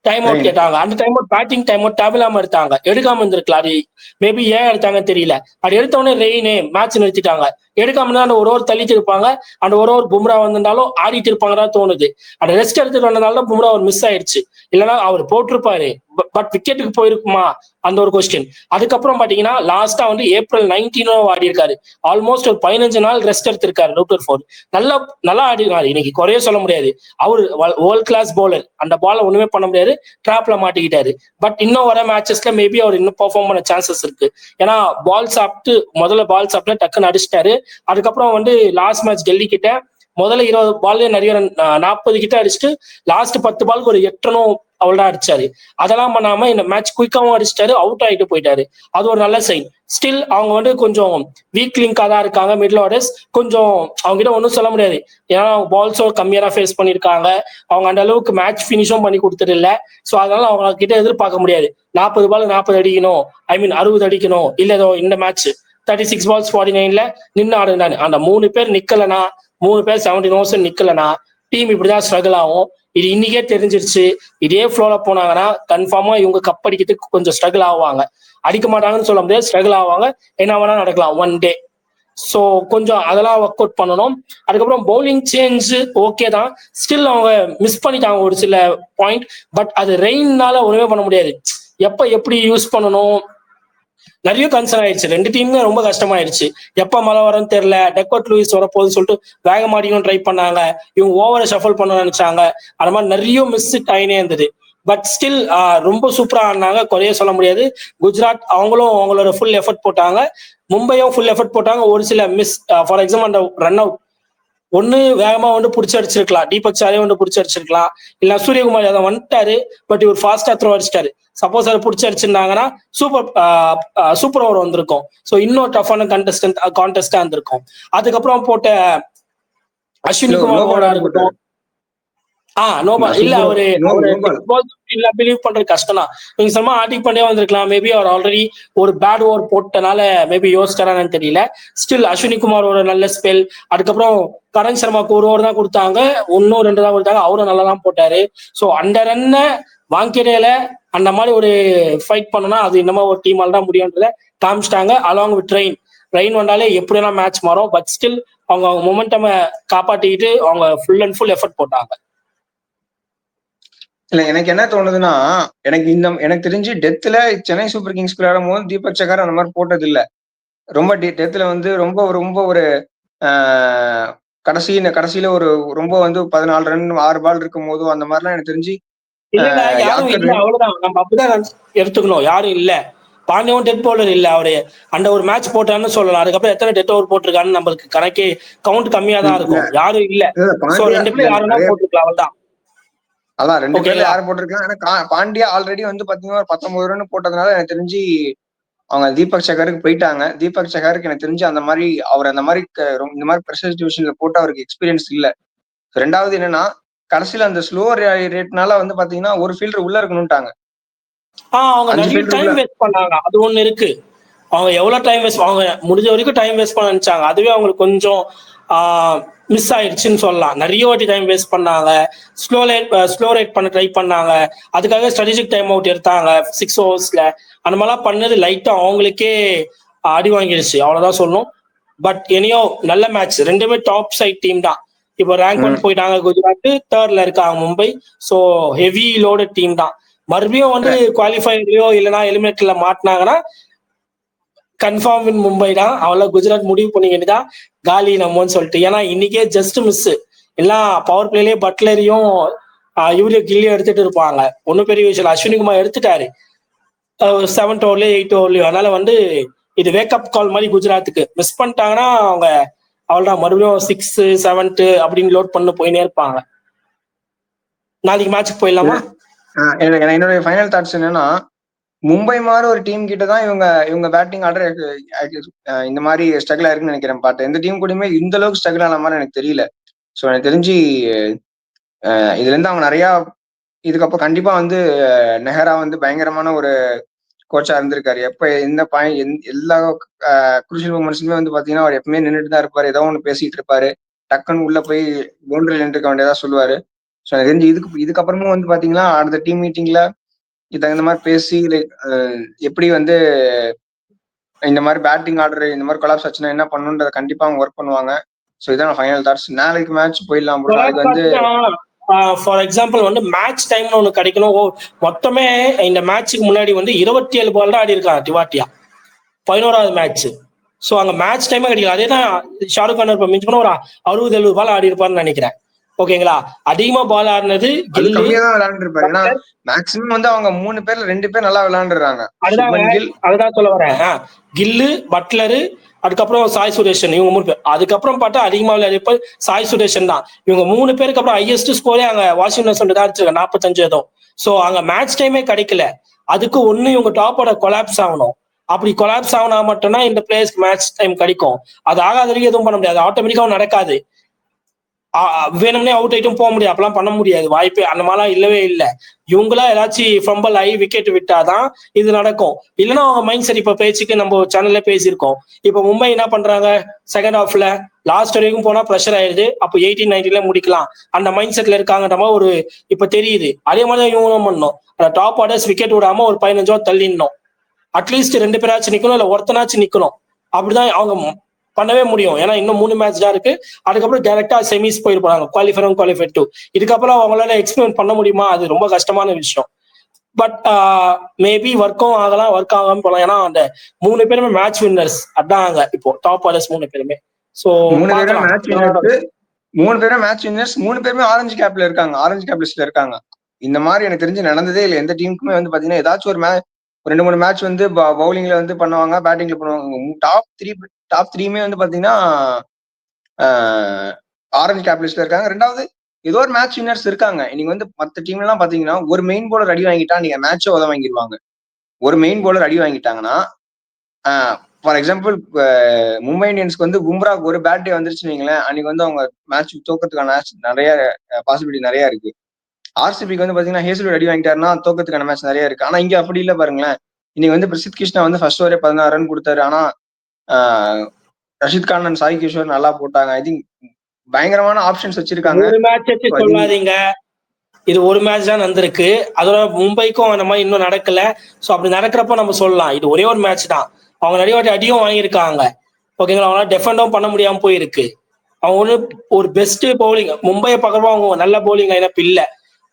Speaker 2: டைம் அவுட் கேட்டாங்க. அந்த time out batting time out தேவையில்லாம எடுத்தாங்க. எடுக்காம இருந்திருக்கலாம். அது மேபி ஏன் எடுத்தாங்கன்னு தெரியல. அது எடுத்தவொடனே ரெயின் மேட்ச் நிறுத்திட்டாங்க. எடுக்காம தான் அந்த ஒரு ஓவர் தள்ளிட்டு இருப்பாங்க. அந்த ஒரு ஓவர் பும்ரா வந்திருந்தாலும் ஆடிட்டு இருப்பாங்க தான் தோணுது. அந்த ரெஸ்ட் எடுத்துட்டு வந்ததால தான் பும்ரா அவர் மிஸ் ஆயிடுச்சு. இல்லைன்னா அவர் போட்டிருப்பாரு, பட் விக்கெட்டுக்கு போயிருக்குமா அந்த ஒரு கொஸ்டின். அதுக்கப்புறம் பாத்தீங்கன்னா லாஸ்டா வந்து April 19 ஆடி இருக்காரு. ஆல்மோஸ்ட் ஒரு 15 நாள் ரெஸ்ட் எடுத்திருக்காரு ரூட்டர் ஃபோர். நல்லா ஆடி இருக்காரு. இன்னைக்கு குறைய சொல்ல முடியாது. அவரு வேர்ல்ட் கிளாஸ் பவுலர். அந்த பால ஒண்ணுமே பண்ண முடியாது, டிராப்ல மாட்டிக்கிட்டாரு. பட் இன்னும் வர மேட்சஸ்ல மேபி அவர் இன்னும் பெர்ஃபார்ம் பண்ண சான்சஸ் இருக்கு. ஏன்னா முதல்ல பால் சாப்பிட்டு டக்குன்னு அடிச்சிட்டாரு. அதுக்கப்புறம் வந்து லாஸ்ட் மேட்ச் டெல்லி கிட்ட முதல்ல 20 பால்ல நிறைய 40 கிட்ட அடிச்சுட்டு லாஸ்ட் 10 பாலுக்கு ஒரு 8 ரனும் அவ்வளவுதான் அடிச்சாரு. அதெல்லாம் பண்ணாம இந்த மேட்ச் குயிக்காவும் அடிச்சிட்டாரு, அவுட் ஆகிட்டு போயிட்டாரு. அது ஒரு நல்ல சைன். ஸ்டில் அவங்க வந்து கொஞ்சம் வீக் லிங்கா தான் இருக்காங்க. மிடில் ஆர்டர்ஸ் கொஞ்சம் அவங்க கிட்ட ஒன்றும் சொல்ல முடியாது. ஏன்னா அவங்க பால்ஸும் கம்மியா தான் ஃபேஸ் பண்ணியிருக்காங்க. அவங்க அந்த அளவுக்கு மேட்ச் ஃபினிஷும் பண்ணி கொடுத்தது இல்லை. ஸோ அதனால அவங்க கிட்ட எதிர்பார்க்க முடியாது 40 பால் 40 அடிக்கணும், 60 அடிக்கணும். இல்ல இந்த மேட்ச் 36 balls 49ல நின்று ஆடுனாரு. அந்த 3 பேர் நிக்கலனா, 3 பேர் 17 overs நிக்கலனா டீம் இப்படிதான் ஸ்ட்ரகிள் ஆகும். இது இன்னைக்கே தெரிஞ்சிருச்சு. இதே ஃப்ளோல போனாங்கன்னா கன்ஃபார்மா இவங்க கப் அடிக்கிறதுக்கு கொஞ்சம் ஸ்ட்ரகிள் ஆவாங்க. அடிக்க மாட்டாங்கன்னு சொல்ல முடியாது, ஸ்ட்ரகிள் ஆவாங்க. என்ன வேணா நடக்கலாம் ஒன் டே. ஸோ கொஞ்சம் அதெல்லாம் ஒர்க் அவுட் பண்ணணும். அதுக்கப்புறம் பவுலிங் சேஞ்ச் ஓகே தான். ஸ்டில் அவங்க மிஸ் பண்ணிட்டாங்க ஒரு சில பாயிண்ட். பட் அது ரெயின்னால ஒண்ணுமே பண்ண முடியாது. எப்ப எப்படி யூஸ் பண்ணணும் நிறைய கன்சர்ன் ஆயிடுச்சு. 2 டீமுமே ரொம்ப கஷ்டமாயிடுச்சு. எப்ப மழை வரும்னு தெரியல. டெக்வர்ட் லூயிஸ் வரப்போகுதுன்னு சொல்லிட்டு வேகமாடியும் ட்ரை பண்ணாங்க. இவங்க ஓவரை ஷஃபல் பண்ண நினைச்சாங்க. அது மாதிரி நிறைய மிஸ் ஆயினே இருந்தது. பட் ஸ்டில் ரொம்ப சூப்பரா ஆடினாங்க, குறைய சொல்ல முடியாது. குஜராத் அவங்களும் அவங்களோட ஃபுல் எஃபர்ட் போட்டாங்க. மும்பையும் ஃபுல் எஃபர்ட் போட்டாங்க. ஒரு சில மிஸ், ஃபார் எக்ஸாம்பிள் அந்த ரன் அவுட் ஒண்ணு வேகமா வந்து பிடிச்சி அடிச்சிருக்கலாம். தீபக் சாரே வந்து பிடிச்சி அடிச்சிருக்கலாம். இல்ல சூரியகுமார் யாதவ் வந்துட்டாரு, பட் இவர் ஃபாஸ்டா த்ரோ அடிச்சிட்டாரு. சப்போஸ் அதை பிடிச்சி அடிச்சிருந்தாங்கன்னா சூப்பர் ஓவர் வந்திருக்கும். ஸோ இன்னும் டஃபான கான்டெஸ்டா இருந்திருக்கும். அதுக்கப்புறம் போட்ட அஸ்வினி குமார் ஓவரா இருக்கட்டும். நோபால் இல்ல, அவரு இல்ல பிலீவ் பண்றது கஷ்டம் தான். நீங்க சொன்னா ஹார்திக் பாண்டியா வந்திருக்கலாம். மேபி அவர் ஆல்ரெடி ஒரு பேட் ஓவர் போட்டனால மேபி யோசிச்சாரான்னு தெரியல. ஸ்டில் அஸ்வினி குமார் ஒரு நல்ல ஸ்பெல். அதுக்கப்புறம் கரண் சர்மாக்கு ஒரு ஓவர் தான் கொடுத்தாங்க, 1-2 தான் கொடுத்தாங்க. அவரும் நல்லா தான் போட்டாரு. ஸோ அந்த ரன்னை வாங்கிடையில அந்த மாதிரி ஒரு ஃபைட் பண்ணனா அது இன்னமா ஒரு டீமால தான் முடியும்ன்றத காமிச்சிட்டாங்க. அலாங் வித் ரெயின் வந்தாலே எப்படிலாம் மேட்ச் மாறும். பட் ஸ்டில் அவங்க மொமெண்டம் காப்பாற்றிக்கிட்டு அவங்க ஃபுல் அண்ட் ஃபுல் எஃபர்ட் போட்டாங்க.
Speaker 1: இல்ல, எனக்கு என்ன தோணுதுன்னா, எனக்கு தெரிஞ்சு டெத்துல சென்னை சூப்பர் கிங்ஸ் விளையாடும் போது தீபக் சகர் அந்த மாதிரி போட்டது இல்ல. ரொம்ப டெத்துல வந்து ரொம்ப ஒரு கடைசியில ஒரு ரொம்ப வந்து 14 ரன் 6 பால் இருக்கும் போதும் அந்த மாதிரிலாம் எனக்கு தெரிஞ்சு
Speaker 2: யாரும் இல்ல. அவ்வளவுதான், நம்ம அப்படிதான் எடுத்துக்கணும். யாரும் இல்ல. பாண்டியவும் டெட் பவுலர் இல்ல. அவரு அந்த ஒரு மேட்ச் போட்டான்னு சொல்லலாம். அதுக்கப்புறம் எத்தனை டெட் ஓவர் போட்டிருக்கான்னு நம்மளுக்கு கணக்கே கவுண்ட் கம்மியா தான் இருக்கும். யாரும் இல்ல. ரெண்டு பேரும் யாருன்னா போட்டிருக்கலாம். அவள்தான்.
Speaker 1: அதான் 2 பேர்ல யாரு போட்டிருக்காங்க. ஏன்னா பாண்டியா ஆல்ரெடி வந்து பாத்தீங்கன்னா 19 ரன் போட்டதுனால எனக்கு தெரிஞ்சு அவங்க தீபக் சகருக்கு போயிட்டாங்க. தீபக் சகருக்கு எனக்கு தெரிஞ்சு அந்த மாதிரி அவர் அந்த மாதிரி இந்த மாதிரி ப்ரெஷர் சிச்சுவேஷன்ல போட்டு அவருக்கு எக்ஸ்பீரியன்ஸ் இல்ல. ரெண்டாவது என்னன்னா, கடைசியில அந்த ஸ்லோ ரேட்னால வந்து பாத்தீங்கன்னா ஒரு ஃபீல்டர் உள்ள இருக்கணும்ட்டாங்க.
Speaker 2: அவங்க நிறைய டைம் வேஸ்ட் பண்ணாங்க. அது ஒண்ணு இருக்கு. அவங்க எவ்வளவு டைம் வேஸ்ட், அவங்க முடிஞ்ச வரைக்கும் டைம் வேஸ்ட் பண்ண நினைச்சாங்க. அதுவே அவங்களுக்கு கொஞ்சம் மிஸ் ஆயிடுச்சுன்னு சொல்லலாம். நிறைய வாட்டி டைம் வேஸ்ட் பண்ணாங்க. ஸ்லோ ரேட் பண்ண ட்ரை பண்ணாங்க. அதுக்காக ஸ்ட்ராட்டஜிக் டைம் அவுட் எடுத்தாங்க 6 ஓவர்ஸ்ல. அந்த மாதிரிலாம் பண்ணது லைட்டா அவங்களுக்கே அடி வாங்கிடுச்சு, அவ்வளவுதான் சொல்லணும். பட் எனியோ நல்ல மேட்ச். ரெண்டுமே டாப் சைட் டீம் தான். இப்போ ரேங்க் 1 போயிட்டாங்க குஜராத், 3rd இருக்காங்க Mumbai. So heavy loaded team தான். மறுபடியும் வந்து குவாலிஃபைலயோ இல்லைன்னா எலிமினேட்டர்ல மாட்டினாங்கன்னா கன்ஃபார்ம் இன் மும்பை தான். அவ்வளவு குஜராத் முடிவு பண்ணிக்கிட்டுதான் காலி நம்மன்னு சொல்லிட்டு. ஏன்னா இன்னைக்கே ஜஸ்ட் மிஸ். எல்லாம் பவர் பிளேலயே பட்லரையும் யூரியா கில்லியும் எடுத்துட்டு இருப்பாங்க. ஒன்னும் பெரிய விஷயம். அஸ்வினி குமார் எடுத்துட்டாரு 7th ஓவர்லயோ 8th ஓவர்லயோ. அதனால வந்து இது வேக்கப் கால் மாதிரி குஜராத்துக்கு. மிஸ் பண்ணிட்டாங்கன்னா அவங்க அவள்தான் மறுபடியும் 6th 7th அப்படின்னு லோட் பண்ண போயினே இருப்பாங்க. நாளைக்கு மேட்சுக்கு போயிடலாமா?
Speaker 1: என்னுடைய ஃபைனல் தாட்ஸ் என்னன்னா, மும்பை மாதிரி ஒரு டீம் கிட்ட தான் இவங்க பேட்டிங் ஆர்டர் இந்த மாதிரி ஸ்ட்ரகிள் ஆயிருக்குன்னு நினைக்கிறேன். பாட்டு எந்த டீம் கூடயுமே இந்த அளவுக்கு ஸ்ட்ரகிள் ஆன மாதிரி எனக்கு தெரியல. ஸோ எனக்கு தெரிஞ்சு இதுல இருந்து அவங்க நிறைய இதுக்கப்புறம் கண்டிப்பா வந்து நெஹரா வந்து பயங்கரமான ஒரு கோச்சா இருந்திருக்காரு. எப்ப எந்த எல்லா குரூஷியல் மூமெண்ட்ஸுமே வந்து பாத்தீங்கன்னா அவர் எப்பவுமே நின்றுட்டு தான் இருப்பாரு. ஏதோ ஒன்று பேசிட்டு இருப்பாரு. டக்குன்னு உள்ள போய் பவுண்டரியில் நின்றுக்க வேண்டியதா சொல்லுவாரு. ஸோ எனக்கு தெரிஞ்சு இதுக்கப்புறமும் வந்து பாத்தீங்கன்னா அடுத்த டீம் மீட்டிங்ல இந்த மாதிரி பேசி எப்படி வந்து இந்த மாதிரி பேட்டிங் ஆர்டர் இந்த மாதிரி கொலாப்ஸ் ஆச்சுன்னா என்ன பண்ணுன்றத கண்டிப்பா அவங்க ஒர்க் பண்ணுவாங்க. ஸோ இதான் ஃபைனல் தாட்ஸ். நாளைக்கு மேட்ச் போயிடலாம் ப்ரோ. நாளைக்கு வந்து
Speaker 2: ஃபார் எக்ஸாம்பிள் வந்து மேட்ச் டைம்ல ஒண்ணு கிடைக்கணும். மொத்தமே இந்த மேட்சுக்கு முன்னாடி வந்து 27 பால் தான் ஆடி இருக்காங்க திவாட்டியா, 11வது மேட்ச். ஸோ அங்க மேட்ச் டைமே கிடைக்கல. அதே தான் ஷாருக் கான் இப்ப மிஞ்சி பண்ண ஒரு 60-70 பால் ஆடி இருப்பாருன்னு நினைக்கிறேன். ஓகேங்களா? அதிகமா பால் ஆடினது
Speaker 1: விளையாண்டுருப்பாரு. ஏன்னா மேக்ஸிமம் வந்து அவங்க 3 பேர்ல 2 பேர் நல்லா விளையாண்டுறாங்க.
Speaker 2: அதுதான் சொல்ல வரேன். கில்லு, பட்லரு, அதுக்கப்புறம் சாய் சுரேஷன், இவங்க 3 பேர். அதுக்கப்புறம் பார்த்தா அதிகமா விளையாடிப்ப சாய் சுரேஷன் தான். இவங்க 3 பேருக்கு அப்புறம் ஹையஸ்ட் ஸ்கோரே அங்க வாஷிங்டன் தான் அடிச்சிருக்காங்க 45 ஏதோ. ஸோ அங்க மேட்ச் டைமே கிடைக்கல. அதுக்கு ஒண்ணு இவங்க டாப்போட கொலாப்ஸ் ஆகணும். அப்படி கொலாப்ஸ் ஆகுனா மட்டும்தான் இந்த பிளேயர்ஸ்க்கு மேட்ச் டைம் கிடைக்கும். அது ஆகாத வரைக்கும் எதுவும் பண்ண முடியாது. ஆட்டோமேட்டிக்காவும் நடக்காது. வேணும்னே அவுட் ஆயிட்டும் போக முடியாது. அப்பெல்லாம் பண்ண முடியாது. வாய்ப்பே அந்த மாதிரிலாம் இல்லவே இல்லை. இவங்களா ஏதாச்சும் ஃபம்பல் ஆகி விக்கெட் விட்டாதான் இது நடக்கும். இல்லைன்னா அவங்க மைண்ட் செட். இப்ப பேச்சுக்கு நம்ம சேனல்ல பேசியிருக்கோம். இப்ப மும்பை என்ன பண்றாங்க, செகண்ட் ஹாஃப்ல லாஸ்ட் வரைக்கும் போனா ப்ரெஷர் ஆயிடுது. அப்போ 18-19 முடிக்கலாம் அந்த மைண்ட் செட்ல இருக்காங்கன்ற மாதிரி ஒரு இப்ப தெரியுது. அதே மாதிரிதான் இவங்களும் பண்ணணும். டாப் ஆர்டர்ஸ் விக்கெட் விடாம ஒரு 15 தள்ளிடணும். அட்லீஸ்ட் 2 பேராச்சும் நிக்கணும், இல்ல ஒருத்தனாச்சும் நிக்கணும். அப்படிதான் அவங்க பண்ணவே முடியும். ஏன்னா இன்னும் 3 மேட்ச் தான் இருக்கு. அதுக்கப்புறம் டைரக்டா செமிஸ் போயிருப்பாங்க, குவாலிஃபை 2. இதுக்கப்புறம் அவங்களால எக்ஸ்பெரிமெண்ட் பண்ண முடியுமா? அது ரொம்ப கஷ்டமான விஷயம். பட் மேபி ஒர்க்கும் ஆகலாம், ஒர்க் ஆகாம போகலாம். ஏன்னா அந்த 3 பேருமே மேட்ச் வின்னர்ஸ். அதாங்க இப்போ டாப் ஆர்டர்ஸ் 3 பேருமே. ஸோ 3 பேரும் மேட்ச்
Speaker 1: வின்னர்ஸ். 3 பேருமே ஆரஞ்சு கேப்ல இருக்காங்க, ஆரஞ்சு கேப் லிஸ்ட்ல இருக்காங்க. இந்த மாதிரி எனக்கு தெரிஞ்சு நடந்ததே இல்லை எந்த டீமுக்குமே. வந்து பாத்தீங்கன்னா ஏதாச்சும் ஒரு 2-3 மேட்ச் வந்து பவுலிங்ல வந்து பண்ணுவாங்க, பேட்டிங்ல பண்ணுவாங்க. டாப் 3மே வந்து பாத்தீங்கன்னா ஆரஞ்சு கேப் லிஸ்ட்ல இருக்காங்க. ரெண்டாவது ஏதோ ஒரு மேட்ச் வின்னர்ஸ் இருக்காங்க. நீங்க வந்து மத்த டீம் எல்லாம் பாத்தீங்கன்னா ஒரு மெயின் பவுலர் அடி வாங்கிட்டா நீங்க மேட்சே உத வாங்கிடுவாங்க. ஒரு மெயின் பவுலர் அடி வாங்கிட்டாங்கன்னா ஃபார் எக்ஸாம்பிள் மும்பை இந்தியன்ஸ்க்கு வந்து பும்ராக்கு ஒரு பேட் டே வந்துருச்சுன்னு வைங்களேன், அன்னைக்கு வந்து அவங்க மேட்ச் தோக்கத்துக்கான நிறைய பாசிபிலிட்டி நிறைய இருக்கு. ஆர்சிபிக்கு வந்து பாத்தீங்கன்னா ஹேசல்வுட் அடி வாங்கிட்டாருன்னா தோக்கத்துக்கான மேட்ச் நிறைய இருக்கு. ஆனா இங்க அப்படி இல்ல பாருங்களேன். இன்னைக்கு வந்து பிரசித் கிருஷ்ணா வந்து ஃபர்ஸ்ட் ஓவரே 16 ரன் கொடுத்தாரு. ஆனா ரஷித் கான் அண்ட் சாய் கிஷோர் நல்லா போட்டாங்க. ஐ திங்க் பயங்கரமான ஆப்ஷன்ஸ் வச்சிருக்காங்க.
Speaker 2: ஒரு மேட்ச் வச்சு சொல்லாதீங்க, இது ஒரு மேட்ச் தான் நடந்திருக்கு. அதோட மும்பைக்கும் அந்த மாதிரி இன்னும் நடக்கல. ஸோ அப்படி நடக்கிறப்ப நம்ம சொல்லலாம் இது ஒரே ஒரு மேட்ச் தான். அவங்க நிறைய வாட்டி அடியும் வாங்கியிருக்காங்க. ஓகேங்களா, அவங்களால டிஃபெண்டும் பண்ண முடியாம போயிருக்கு. அவங்க ஒன்று ஒரு பெஸ்ட் பவுலிங் மும்பையை பார்க்குறப்போ அவங்க நல்ல பவுலிங் லைனப் இல்லை.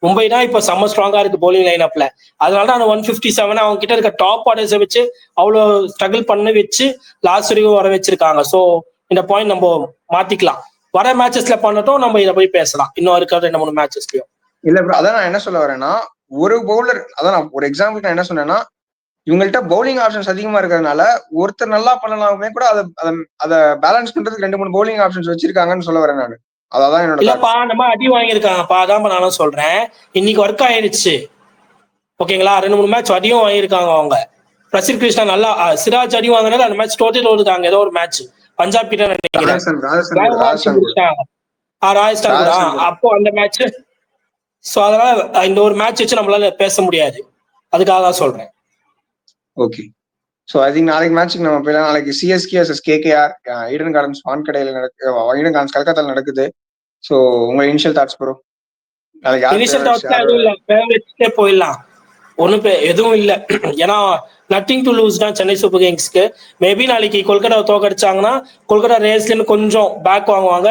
Speaker 2: மும்பை தான் இப்போ செம்ம ஸ்ட்ராங்கா இருக்கு பவுலிங் லைனப்ல. அதனால தான் அந்த 157 அவங்க கிட்ட இருக்க டாப் ஆர்டர்ஸை வச்சு அவ்வளோ ஸ்ட்ரகிள் பண்ண வச்சு லாஸ்ட் வரைக்கும் வர வச்சிருக்காங்க. ஸோ இந்த பாயிண்ட் நம்ம மாத்திக்கலாம். வர மேட்சஸ்ல பண்ணட்டும், நம்ம இதை போய் பேசலாம் இன்னும் இருக்கிற 2-3 மேட்சஸ்லயும்.
Speaker 1: இல்ல ப்ரோ, அதான் நான் என்ன சொல்ல வரேன்னா, ஒரு பவுலர் அதான் நான் ஒரு எக்ஸாம்பிள் நான் என்ன சொன்னேன்னா, இவங்கள்ட்ட பவுலிங் ஆப்ஷன்ஸ் அதிகமா இருக்கிறதுனால ஒருத்தர் நல்லா பண்ணலாமே கூட அதை பேலன்ஸ் பண்றதுக்கு 2-3 பவுலிங் ஆப்ஷன்ஸ் வச்சிருக்காங்கன்னு சொல்ல வரேன் நான். அதான் என்னோட
Speaker 2: இல்லப்பா, நம்ம அடி வாங்கியிருக்காங்கப்பா, அதான் நானும் சொல்றேன். இன்னைக்கு ஒர்க் ஆயிடுச்சு. ஓகேங்களா, 2-3 மேட்ச் அடியும் வாங்கியிருக்காங்க அவங்க. பிரசித் கிருஷ்ணா நல்லா, சிராஜ் அடி வாங்கினது அந்த மேட்ச் தோத்து தோதுக்காங்க. ஏதோ ஒரு மேட்ச் பஞ்சாப் கிட்ட நினைக்கிறேன், ராஜஸ்தான். அப்போ அந்த மேட்ச். சோ அதனால இந்த ஒரு மேட்ச் வச்சு நம்மளால பேச முடியாது. அதுக்காக தான் சொல்றேன்.
Speaker 1: ஓகே, சோ ஐ திங்க் நாளைக்கு மேட்ச்சுக்கு நம்ம போயிடலாம். நாளைக்கு CSK versus KKR Eden Gardens வான்கடையில ஈடன் கார்டன்ஸ் கல்கத்தால நடக்குது. சோ உங்க இனிஷியல் தாட்ஸ் ப்ரோ? நாளைக்கு
Speaker 2: இனிஷியல் தாட்ஸ் எதுவும் இல்ல, ஃபேவரட்ஸ்க்கே போயிடலாம். ஒன்றும் எதுவும் இல்லை. ஏன்னா நத்திங் டு லூஸ் தான் சென்னை சூப்பர் கிங்ஸ்க்கு. மேபி நாளைக்கு கொல்கட்டாவை தோக்கடிச்சாங்கன்னா கொல்கட்டா ரேஸ்லேருந்து கொஞ்சம் பேக் வாங்குவாங்க.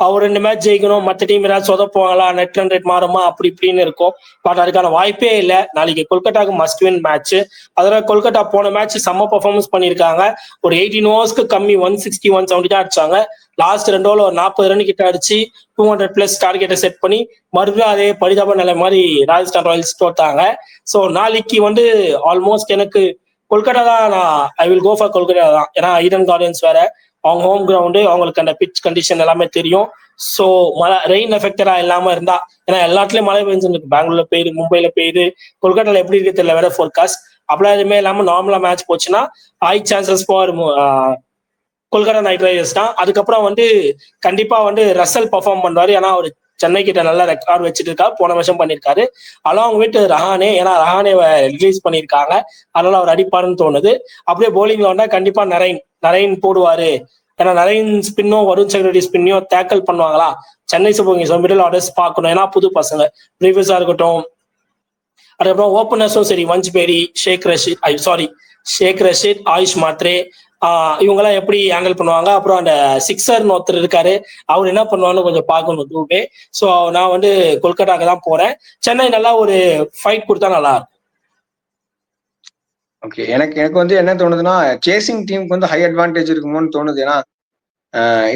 Speaker 2: அவர் 2 மேட்ச் ஜெயிக்கணும், மற்ற டீம் ஏதாவது சொதப்புவாங்களா, நெட் ரன் ரேட் மாறுமா அப்படி இப்படின்னு இருக்கும். பட் அதுக்கான வாய்ப்பே இல்லை. நாளைக்கு கொல்கட்டாக்கு மஸ்ட் வின் மேட்ச். அதனால கொல்கட்டா போன மேட்ச் செம்ம பர்ஃபார்மன்ஸ் பண்ணியிருக்காங்க. ஒரு 18 ஓவர்ஸ்க்கு கம்மி 160 170 தான் அடிச்சாங்க. லாஸ்ட் 2 ஓவர்ல ஒரு 40 ரன் கிட்ட அடிச்சு 200+ டார்கெட்டை செட் பண்ணி மறுபடியும் அதே பரிதாப நிலை மாதிரி ராஜஸ்தான் ராயல்ஸ் தோத்தாங்க. ஸோ நாளைக்கு வந்து ஆல்மோஸ்ட் எனக்கு கொல்கட்டா தான். நான் I will go for Kolkata தான். ஏன்னா ஈடன் கார்டன்ஸ் வேற, அவங்க ஹோம் கிரவுண்டு, அவங்களுக்கு அந்த பிச் கண்டிஷன் எல்லாமே தெரியும். ஸோ மழை ரெயின் எஃபெக்டடா இல்லாம இருந்தா, ஏன்னா எல்லாத்துலயும் மழை பெஞ்சிருக்கு. பெங்களூர்ல பெய்யுது, மும்பைல பெய்யுது, கொல்கட்டால எப்படி இருக்கு தெரியல வேற ஃபோர்காஸ்ட். அப்படிலாம் எதுவுமே இல்லாம நார்மலா மேட்ச் போச்சுன்னா high chances for Kolkata night Riders தான். அதுக்கப்புறம் வந்து கண்டிப்பா வந்து ரசல் பர்ஃபார்ம் பண்ணுவாரு. ஏன்னா அவர் சென்னை கிட்ட நல்ல ரெக்கார்ட் வச்சுட்டு இருக்கா, போன வருஷம் பண்ணியிருக்காரு. அலாங் வித் ரஹானே, ஏன்னா ரஹானே ரிலீஸ் பண்ணியிருக்காங்க, அதனால அவர் அடிப்பாருன்னு தோணுது. அப்படியே போலிங்ல வந்தா கண்டிப்பா நரைன் போடுவாரு. ஏன்னா நரைன் ஸ்பின்னும் வருண் சக்கரவர்த்தி ஸ்பின்னையும் டேக்கிள் பண்ணுவாங்களா Chennai super Kings. Middle orders பார்க்கணும், ஏன்னா புது பசங்க ப்ரீவியஸா இருக்கட்டும். அதுக்கப்புறம் ஓப்பனர்ஸும் சரி, வஞ்ச்பேரி, ஷேக் ரஷீத், ஆயுஷ் மாத்ரே, இவங்கெல்லாம் எப்படி ஹேண்டில் பண்ணுவாங்க. அப்புறம் அந்த சிக்ஸர்னு ஒருத்தர் இருக்காரு, அவர் என்ன பண்ணுவான்னு கொஞ்சம் பார்க்கணும் தூவே. ஸோ நான் வந்து கொல்கட்டாக்கு தான் போறேன். சென்னை நல்லா ஒரு ஃபைட் கொடுத்தா நல்லா இருக்கும்.
Speaker 1: ஓகே, எனக்கு வந்து என்ன தோணுதுன்னா, சேசிங் டீமுக்கு வந்து ஹை அட்வான்டேஜ் இருக்குமோன்னு தோணுது. ஏன்னா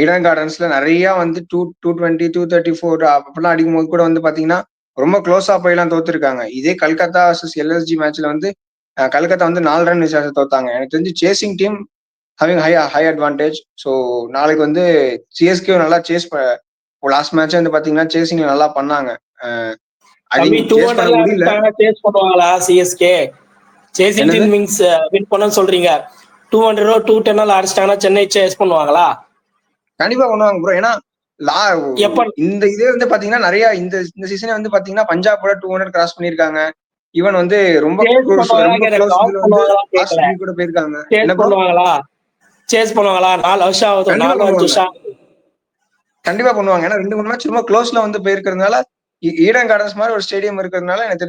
Speaker 1: ஈடன் கார்டன்ஸ்ல நிறைய வந்து 220 234 அப்படிலாம் அடிக்கும் போது கூட வந்து பாத்தீங்கன்னா ரொம்ப க்ளோஸா போயெல்லாம் தோத்துருக்காங்க. இதே கல்கத்தா வர்சஸ் எல்எஸ்ஜி மேட்ச்ல வந்து கல்கத்தா வந்து 4 ரன் வித்தியாசம் தோத்தாங்க. எனக்கு தெரிஞ்சு chasing team having high advantage. So நாளைக்கு வந்து சிஎஸ்கே நல்லா லாஸ்ட் மேட்ச் வந்து பாத்தீங்கன்னா சேசிங் நல்லா பண்ணாங்க.
Speaker 2: சொல்றீங்க 200 210 அடிச்சிட்டாங்கன்னா சென்னை சேஸ் பண்ணுவாங்களா?
Speaker 1: கண்டிப்பா பண்ணுவாங்க ப்ரோ. ஏன்னா இந்த இதே வந்து பாத்தீங்கன்னா நிறைய இந்த சீசனே வந்து பாத்தீங்கன்னா பஞ்சாபோட 200 கிராஸ் பண்ணிருக்காங்க. ஈவன் வந்து ரொம்ப கூட போயிருக்காங்க.
Speaker 2: சேஸ் பண்ணுவாங்களா? 4 வருஷம் ஆகுது, 4 வருஷம்
Speaker 1: கண்டிப்பா பண்ணுவாங்க. ஏன்னா 2-3 மேட்ச் ரொம்ப க்ளோஸ்ல வந்து போயிருக்கிறதுனால, ஈடன் கார்டன்ஸ் மாதிரி ஒரு ஸ்டேடியம் இருக்கிறதுனால எனக்கு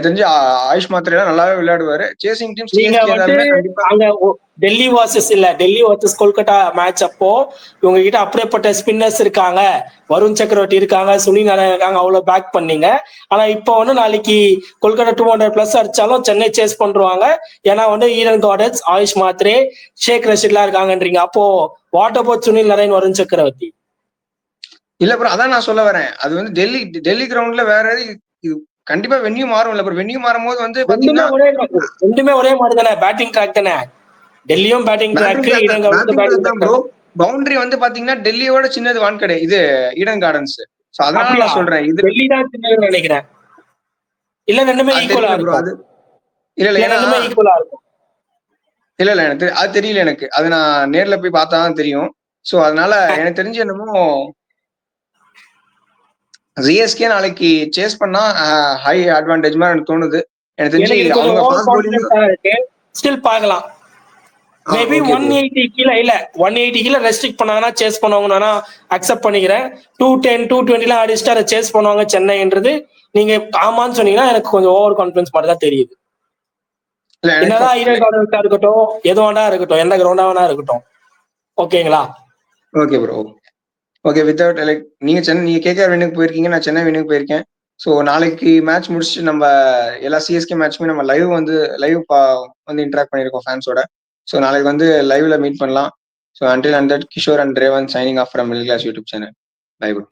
Speaker 1: தெரிஞ்சு ஆயுஷ் மாத்ரே நல்லாவே விளையாடுவாரு. Chasing team
Speaker 2: Delhi versus Kolkata match அப்போ இவங்க கிட்ட அப்படியேப்பட்ட ஸ்பின்னர்ஸ் இருக்காங்க, வருண் சக்கரவர்த்தி இருக்காங்க, சுனில் நாராயண் இருக்காங்க, அவ்வளவு பேக் பண்ணீங்க. ஆனா இப்போ வந்து நாளைக்கு கொல்கட்டா 200+ அடிச்சாலும் சென்னை சேஸ் பண்றாங்க. ஏன்னா வந்து ஈடன் கார்டன்ஸ், ஆயுஷ் மாத்ரே, ஷேக் ரஷீட்லாம் இருக்காங்கன்றீங்க. அப்போ வாட் அபவுட் சுனில் நாராயண், வருண் சக்கரவர்த்தி?
Speaker 1: இல்ல ப்ரோ, அதான் நான் சொல்ல வரேன். அது வந்து டெல்லி கிரவுண்ட்ல வேற கண்டிப்பா வென்யூ மாறும். இல்ல வென்யூ மாறும் போது வந்து
Speaker 2: ரெண்டுமே ஒரே மாதிரி தானே, பேட்டிங் ட்ராக் தானே. டெல்லியும் பேட்டிங் ட்ராக்,
Speaker 1: ப்ரோ பவுண்டரி வந்து பாத்தீங்கன்னா டெல்லியோட சின்னது வான்கடே இது ஈடன் கார்டன்ஸ். சோ அதனால
Speaker 2: அப்படியா?
Speaker 1: நான் சொல்றேன் இது.
Speaker 2: டெல்லி தான் சின்னதுன்னு நினைக்கிறேன். இல்ல ரெண்டுமே
Speaker 1: அது
Speaker 2: ஈக்குவலா
Speaker 1: தெரியல ப்ரோ.
Speaker 2: இருக்கும்.
Speaker 1: அது இல்ல
Speaker 2: இல்ல
Speaker 1: ஏன்னா
Speaker 2: ரெண்டுமே ஈக்குவலா இருக்கும்.
Speaker 1: இல்ல எனக்கு அது தெரியல எனக்கு. அது நான் நேர்ல போய் பார்த்தா தான் தெரியும். சோ அதனால எனக்கு தெரிஞ்சு என்னமோ சிஎஸ்கே நாளைக்கு சேஸ் பண்ணா ஹை அட்வான்டேஜ் மாதிரி எனக்கு தோணுது. எனக்கு தெரிஞ்சு
Speaker 2: எனக்கு இது கொஞ்சம்
Speaker 1: அவங்க
Speaker 2: ஓவர்
Speaker 1: ஃபாஸ்ட் பவுலிங்.
Speaker 2: கான்பிடன்ஸா இருக்கு. ஸ்டில் பார்க்கலாம். Maybe
Speaker 1: okay bro.
Speaker 2: 180 கீழ இல்ல 180 கீழ ரெஸ்ட்ரிக்ட் பண்ணாங்கன்னா சேஸ் பண்ணுவாங்க. நான் அக்செப்ட் பண்ணிக்கிறேன். 210 220 அடிச்சுட்டு அதை சேஸ் பண்ணுவாங்க சென்னைன்றது நீங்க ஆமான்னு சொன்னீங்கன்னா எனக்கு கொஞ்சம் ஓவர் கான்பிடன்ஸ் மாதிரி தான் தெரியுது.
Speaker 1: இல்ல
Speaker 2: என்னதான் ஈடன் கார்டன்ஸா இருக்கட்டும், எது வேணா இருக்கட்டும், எந்த கிரவுண்டா வேணா இருக்கட்டும். ஓகேங்களா?
Speaker 1: Okay bro. Okay without like நீங்க கேகேஆர் வின்னுக்கு போயிருக்கீங்க, நான் சென்னை வின்னுக்கு போயிருக்கேன். ஸோ நாளைக்கு மேட்ச் முடிச்சுட்டு நம்ம எல்லா சிஎஸ்கே மேட்ச்மே நம்ம லைவ் வந்து இன்டராக்ட் பண்ணியிருக்கோம் ஃபேன்ஸோட. ஸோ நாளைக்கு வந்து லைவ்ல மீட் பண்ணலாம். So until and that Kishore and Revan signing off from middle class YouTube channel. Bye bro.